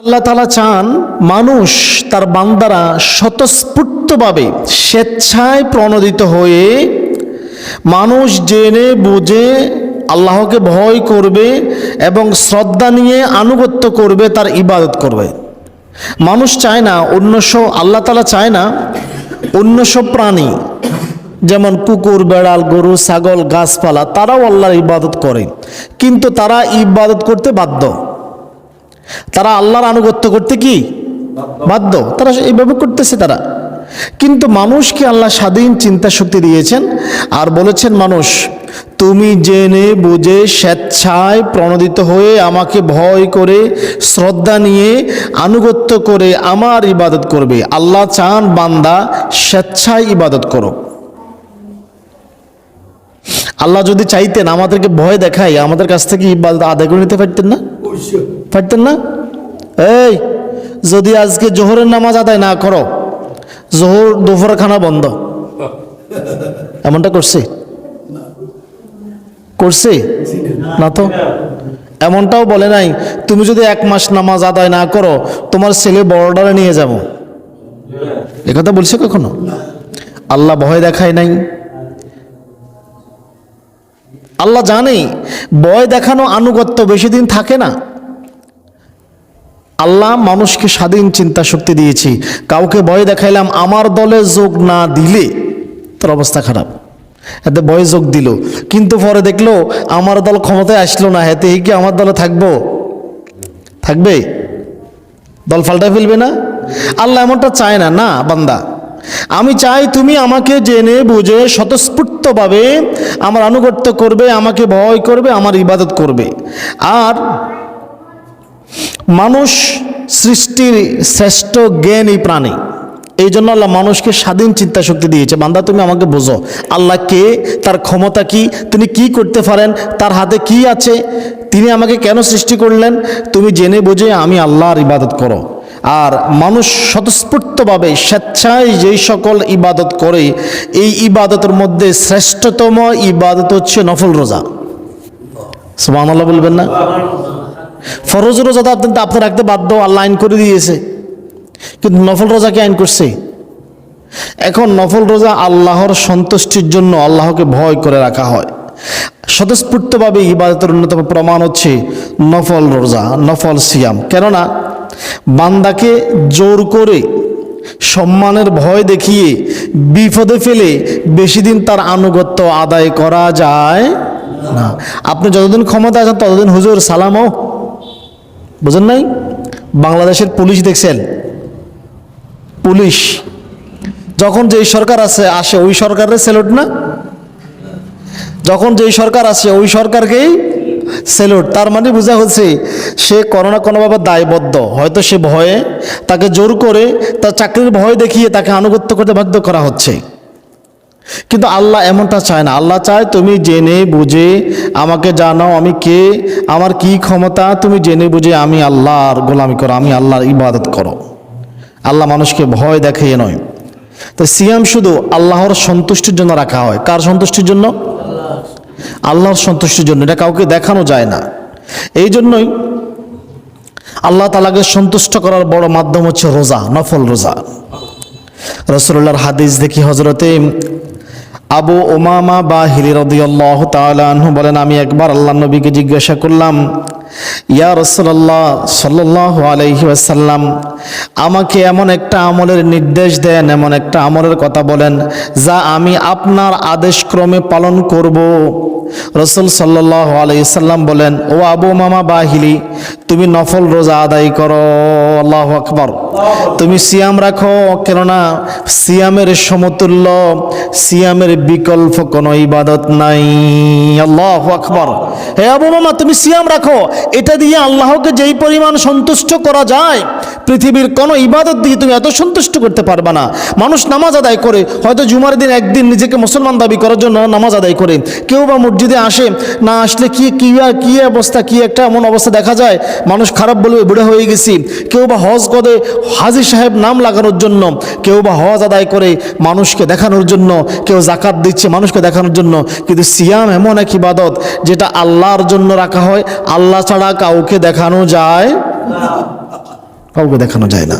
আল্লাহ তাআলা চান মানুষ তার বান্দারা স্বতঃস্ফূর্তভাবে স্বেচ্ছায় প্রণোদিত হয়ে মানুষ জেনে বুঝে আল্লাহকে ভয় করবে এবং শ্রদ্ধা নিয়ে আনুগত্য করবে, তার ইবাদত করবে। মানুষ চায় না আল্লাহ তাআলা চায় না অন্য সব প্রাণী যেমন কুকুর, বেড়াল, গরু, ছাগল, গাছপালা তারাও আল্লাহর ইবাদত করে, কিন্তু তারা ইবাদত করতে বাধ্য। তারা আল্লাহর আনুগত্য করতে কি বাধ্য, তারা এইভাবে করতেছে তারা। কিন্তু মানুষকে আল্লাহ স্বাধীন চিন্তা শক্তি দিয়েছেন আর বলেছেন, মানুষ তুমি জেনে বুঝে স্বেচ্ছায় প্রণোদিত হয়ে আমাকে ভয় করে শ্রদ্ধা নিয়ে আনুগত্য করে আমার ইবাদত করবে। আল্লাহ চান বান্দা স্বেচ্ছায় ইবাদত করো। আল্লাহ যদি চাইতেন আমাদেরকে ভয় দেখাই আমাদের কাছ থেকে ইবাদত আদায় করে নিতে পারতেন না? এই যদি আজকে জোহরের নামাজ আদায় না করো, জোহর দুপুর খানা বন্ধ, এমনটা করছে না তো? এমনটাও বলে নাই তুমি যদি 1 মাস নামাজ আদায় না করো তোমার ছেলে বর্ডারে নিয়ে যাব, একথা বলছে কখনো? আল্লাহ ভয় দেখায় নাই। আল্লাহ জানে ভয় দেখানো আনুগত্য বেশি দিন থাকে না। আল্লাহ মানুষকে স্বাধীন চিন্তা শক্তি দিয়েছি, কাউকে ভয় দেখাইলাম আমার দলে যোগ না দিলে তোর অবস্থা খারাপ। এতে ভয় যোগ দিল, কিন্তু পরে দেখলো আমার দল ক্ষমতায় আসলো না, এতে কি আমার দলে থাকবে? দল পাল্টায় ফেলবে না? আল্লাহ এমনটা চায় না। না বান্দা, আমি চাই তুমি আমাকে জেনে বুঝে স্বতঃস্ফূর্তভাবে আমার আনুগত্য করবে, আমাকে ভয় করবে, আমার ইবাদত করবে। আর মানুষ সৃষ্টির শ্রেষ্ঠ জ্ঞানী প্রাণী, এই জন্য আল্লাহ মানুষকে স্বাধীন চিন্তা শক্তি দিয়েছে। বান্দা তুমি আমাকে বোঝো, আল্লাহ কে, তার ক্ষমতা কি, তিনি কি করতে পারেন, তার হাতে কি আছে, তিনি আমাকে কেন সৃষ্টি করলেন, তুমি জেনে বুঝে আমি আল্লাহর ইবাদত করো। আর মানুষ স্বতঃস্ফূর্তভাবে স্বেচ্ছায় যেই সকল ইবাদত করে, এই ইবাদতের মধ্যে শ্রেষ্ঠতম ইবাদত হচ্ছে নফল রোজা। সুবহানাল্লাহ বলবেন না? ফরজ রোজা তো আপনি রাখতে বাধ্য, আল্লাহ আইন করে দিয়েছে, কিন্তু নফল রোজা কে আইন করছে? এখন নফল রোজা আল্লাহর সন্তুষ্টির জন্য আল্লাহকে ভয় করে রাখা হয়। স্বতঃস্ফূর্তভাবে ইবাদতের অন্যতম প্রমাণ হচ্ছে নফল রোজা, নফল সিয়াম। কেননা বান্দাকে জোর করে সম্মানের ভয় দেখিয়ে বিপদে ফেলে বেশি দিন তার আনুগত্য আদায় করা যায় না। আপনি যতদিন ক্ষমতা আছেন ততদিন হুজুর সালামও বুঝেন নাই? বাংলাদেশের পুলিশ দেখছেন, পুলিশ যখন যেই সরকার আসে ওই সরকারের স্যালুট না, যখন যেই সরকার আসে ওই সরকারকেই স্যালুট। তার মানে বোঝা হচ্ছে সে কোনো না কোনোভাবে দায়বদ্ধ। হয়তো সে ভয়ে তাকে জোর করে তার চাকরির ভয় দেখিয়ে তাকে আনুগত্য করতে বাধ্য করা হচ্ছে, কিন্তু আল্লাহ এমনটা চায় না। আল্লাহ চায় তুমি জেনে বুঝে আমাকে জানাও আমি কে, আমার কি ক্ষমতা, তুমি জেনে বুঝে আমি আল্লাহর গোলামি করো, আমি আল্লাহর ইবাদত করো। আল্লাহ মানুষকে ভয় দেখিয়ে নয়। তো সিয়াম শুধু আল্লাহর সন্তুষ্টির জন্য রাখা হয়। কার সন্তুষ্টির জন্য? আল্লাহর সন্তুষ্টির জন্য। এটা কাউকে দেখানো যায় না। এই জন্যই আল্লাহ তাআলাকে সন্তুষ্ট করার বড় মাধ্যম হচ্ছে রোজা, নফল রোজা। রাসূলুল্লাহর হাদিস দেখি, হযরতে আবু উমামা বাহিলি রাদিয়াল্লাহু তাআলা আনহু বলেন, আমি একবার আল্লাহর নবীকে জিজ্ঞাসা করলাম, ইয়া রাসূলুল্লাহ সাল্লাল্লাহু আলাইহি ওয়াসাল্লাম, আমাকে এমন একটা আমলের নির্দেশ দেন, এমন একটা আমলের কথা বলেন যা আমি আপনার আদেশক্রমে পালন করব। রাসূল সাল্লাল্লাহু আলাইহি সাল্লাম বলেন, ও আবু উমামা বাহিলি, তুমি নফল রোজা আদায় করো। আল্লাহু আকবার। তুমি সিয়াম রাখো, কেননা সিয়ামের সমতুল্য, সিয়ামের বিকল্প কোনো ইবাদত নাই। আল্লাহু আকবার। হে আবু উমামা, তুমি সিয়াম রাখো, এটা দিয়ে আল্লাহকে যেই পরিমাণ সন্তুষ্ট করা যায় পৃথিবীর কোনো ইবাদত দিয়ে তুমি এত সন্তুষ্ট করতে পারবে না। মানুষ নামাজ আদায় করে, হয়তো জুমার দিন একদিন নিজেকে মুসলমান দাবি করার জন্য নামাজ আদায় করে, কেউ বা মসজিদে আসে, না আসলে কি অবস্থা, কি একটা এমন অবস্থা দেখা যায় মানুষ খারাপ বলবে বুড়া হয়ে গেছি। কেউ বা হজ করে হাজী সাহেব নাম লাগানোর জন্য, কেউ বা হজ আদায় করে মানুষকে দেখানোর জন্য, কেউ জাকাত দিচ্ছে মানুষকে দেখানোর জন্য। কিন্তু সিয়াম এমন এক ইবাদত যেটা আল্লাহর জন্য রাখা হয়, আল্লাহ ছাড়া কাউকে দেখানো যায় না। কাউকে দেখানো যায় না।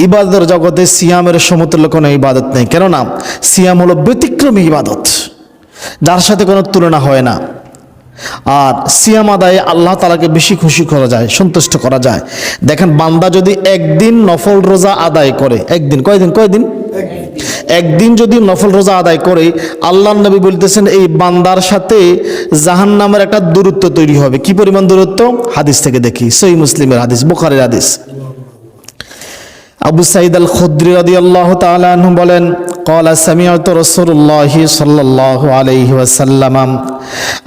ইবাদতের জগতে সিয়ামের সমতুল্য কোনো ইবাদত নেই, কেননা সিয়াম হলো ব্যতিক্রমী ইবাদত, যার সাথে কোনো তুলনা হয় না। আর সিয়াম আদায়ে আল্লাহ তাআলাকে বেশি খুশি করা যায়, সন্তুষ্ট করা যায়। দেখেন, বান্দা যদি একদিন নফল রোজা আদায় করে, একদিন, কয়দিন একদিন যদি নফল রোজা আদায় করে, আল্লাহর নবী বলতেছেন এই বান্দার সাথে জাহান্নামের একটা দূরত্ব তৈরি হবে। কি পরিমাণ দূরত্ব? হাদিস থেকে দেখি, সহিহ মুসলিমের হাদিস, বুখারীর হাদিস। আবু সাঈদ আল খুদরি রাদিয়াল্লাহু তাআলা আনহু বলেন, ক্বালা সামি'তু রাসূলুল্লাহি সাল্লাল্লাহু আলাইহি ওয়াসাল্লাম,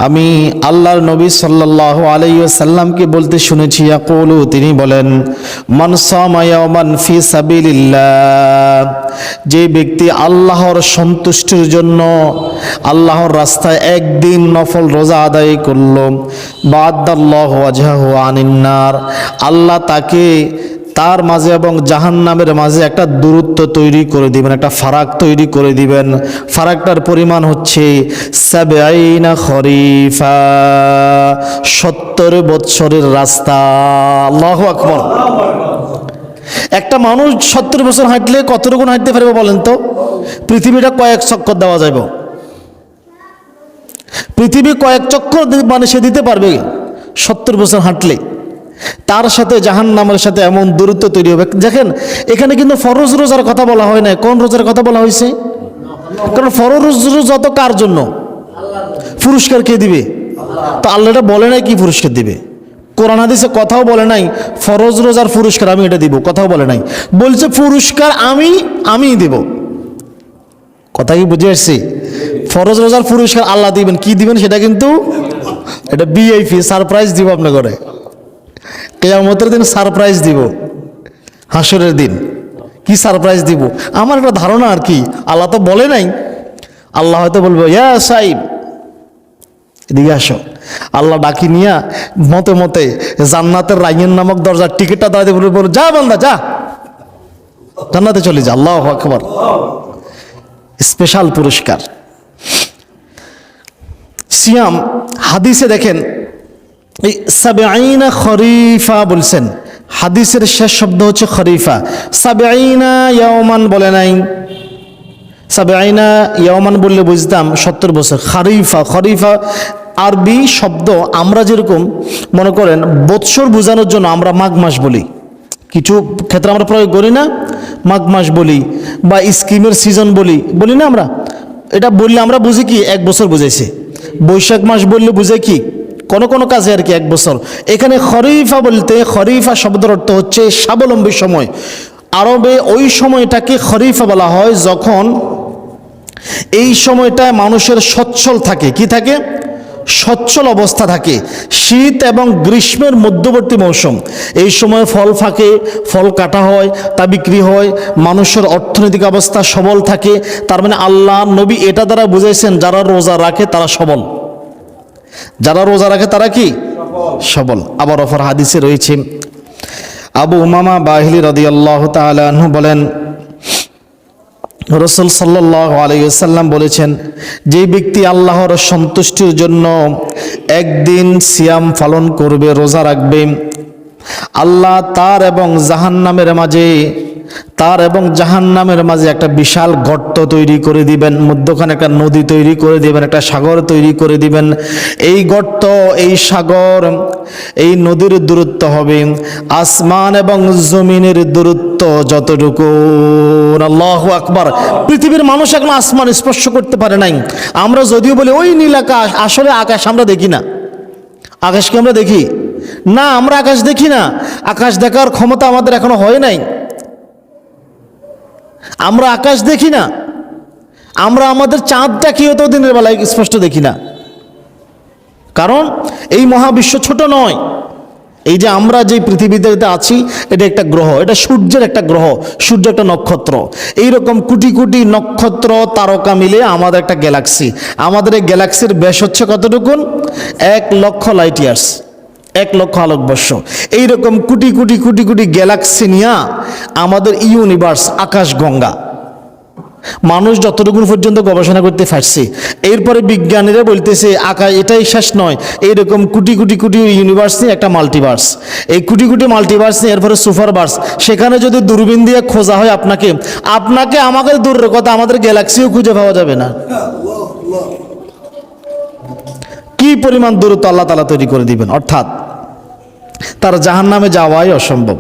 আমি আল্লাহর নবী সাল্লাল্লাহু আলাইহি ওয়াসাল্লামকে বলতে শুনেছি, ইয়াকুলু, তিনি বলেন, মান সামা ইয়াওমান ফি সাবিলিল্লাহ, যে ব্যক্তি আল্লাহর সন্তুষ্টির জন্য আল্লাহর রাস্তায় একদিন নফল রোজা আদায় করল, বা'দাল্লাহু ওয়াজহাহু আনিন নার, আল্লাহ তাকে তার মাঝে এবং জাহান্নামের মাঝে একটা দূরত্ব তৈরি করে দিবেন, একটা ফারাক তৈরি করে দিবেন। ফারাকটার পরিমাণ হচ্ছে ৭০ খরিফা, ৭০ বৎসরের রাস্তা। আল্লাহু আকবার। একটা মানুষ ৭০ বছর হাঁটলে কতটুকু হাঁটতে পারবে বলেন তো? পৃথিবীটা কয়েক চক্কর দেওয়া যাবে, পৃথিবী কয়েক চক্কর মানে সে দিতে পারবে ৭০ বছর হাঁটলে। তার সাথে জাহান্নামের সাথে এমন দূরত্ব তৈরি হবে। দেখেন, এখানে কিন্তু ফরজ রোজার কথা বলা হয় না। কোন রোজার কথা বলা হয়েছে? কারণ ফরজ রোজা তো কার জন্য? পুরস্কার কে দিবে? তো আল্লাহ এটা বলে নাই কি পুরস্কার দিবে। কোরআন হাদিসে কথাও বলে নাই ফরজ রোজার পুরস্কার আমি এটা দিব, কথাও বলে নাই। বলছে পুরস্কার আমি দেব। কথা কি বুঝে আসছি? ফরজ রোজার পুরস্কার আল্লাহ দিবেন, কি দিবেন সেটা কিন্তু এটা ভিআইপি সারপ্রাইজ দিব আপনার ঘরে। কিয়ামতের দিন সারপ্রাইজ দিব, হাসরের দিন কি সারপ্রাইজ দিব আমার একটা ধারণা আর কি, আল্লাহ তো বলে নাই। আল্লাহ হয়তো বলবো, ইয়া সাইব এদিকে আসো। আল্লাহ ডাকি নিয়া মতে মতে জান্নাতের রাইয়ান নামক দরজার টিকিটটা দাঁড়াতে বলবো, যা বান্দা যা, জান্নাতে চলে যা। আল্লাহু আকবার। স্পেশাল পুরস্কার। সিয়াম হাদিসে দেখেন এই ৭০ খরিফা বলছেন, হাদিসের শেষ শব্দ হচ্ছে খরিফা। ৭০ ইয়াওমান বলে নাই। ৭০ ইয়াওমান বললে বুঝতাম ৭০ বছর। খরিফা আরবি শব্দ। আমরা যেরকম মনে করেন বৎসর বোঝানোর জন্য আমরা মাঘ মাস বলি, কিছু ক্ষেত্রে আমরা প্রয়োগ করি না, মাঘ মাস বলি বা স্কিমের সিজন বলি না আমরা। এটা বললে আমরা বুঝি কি এক বছর বুঝাইছে। বৈশাখ মাস বললে বুঝে কি কোন কাজে আর কি এক বছর। এখানে খরিফা বলতে, খরিফা শব্দের অর্থ হচ্ছে স্বাবলম্বী সময়। আরবে ওই সময়টাকে খরিফা বলা হয় যখন এই সময়টায় মানুষের সচ্ছল থাকে। কি থাকে? সচ্ছল অবস্থা থাকে। শীত এবং গ্রীষ্মের মধ্যবর্তী মৌসুম। এই সময় ফল ফাঁকে, ফল কাটা হয়, তা বিক্রি হয়, মানুষের অর্থনৈতিক অবস্থা সবল থাকে। তার মানে আল্লাহ নবী এটা দ্বারা বুঝাইছেন যারা রোজা রাখে তারা সবল, যারা রোজা রাখে তারা কি সবল। আবার অপর হাদিসে রয়েছে, আবু উমামা বাহিলি রাদিয়াল্লাহু তাআলা আনহু বলেন, রাসূল সাল্লাল্লাহু আলাইহি ওয়াসাল্লাম বলেছেন, যে ব্যক্তি আল্লাহর সন্তুষ্টির জন্য একদিন সিয়াম পালন করবে, রোজা রাখবে, আল্লাহ তার এবং জাহান্নামের মাঝে একটা বিশাল গর্ত তৈরি করে দিবেন, মধ্যখানে একটা নদী তৈরি করে দিবেন, একটা সাগর তৈরি করে দিবেন। এই গর্ত, এই সাগর, এই নদীর দূরত্ব হবে আসমান এবং জমিনের দূরত্ব যতটুকু। আল্লাহু আকবার। পৃথিবীর মানুষ এখন আসমান স্পর্শ করতে পারে নাই। আমরা যদিও বলি ওই নীল আকাশ, আসলে আকাশ আমরা দেখি না। আকাশকে আমরা দেখি না, আমরা আকাশ দেখি না। আকাশ দেখার ক্ষমতা আমাদের এখনো হয় নাই। আমরা আকাশ দেখি না, আমরা আমাদের চাঁদটা কি হতো দিনের বেলায় স্পষ্ট দেখি না। কারণ এই মহাবিশ্ব ছোট নয়। এই যে আমরা যে পৃথিবীতে আছি, এটা একটা গ্রহ, এটা সূর্যের একটা গ্রহ, সূর্য একটা নক্ষত্র। এইরকম কোটি কোটি নক্ষত্র তারকা মিলে আমাদের একটা গ্যালাক্সি। আমাদের এই গ্যালাক্সির ব্যাস হচ্ছে কতটুকুন? ১,০০,০০০ লাইট ইয়ার্স, ১,০০,০০০ আলোকবর্ষ। এইরকম কোটি কোটি কোটি কোটি গ্যালাক্সি নিয়ে আমাদের ইউনিভার্স, আকাশগঙ্গা। মানুষ যতটুকু পর্যন্ত গবেষণা করতে পারছে, এরপরে বিজ্ঞানীরা বলতেছে আকাশ এটাই শেষ নয়, এইরকম কোটি কোটি কোটি ইউনিভার্স নিয়ে একটা মাল্টিভার্স, এই কোটি কোটি মাল্টিভার্স নিয়ে এরপরে সুপারভার্স, সেখানে যদি দূরবীন দিয়ে খোঁজা হয় আপনাকে আপনাকে আমাকে দূরের কথা আমাদের গ্যালাক্সিও খুঁজে পাওয়া যাবে না। কি পরিমাণ দূরত্ব আল্লাহ তাআলা তৈরি করে দিবেন, অর্থাৎ তার জাহান্নামে যাওয়াই অসম্ভব।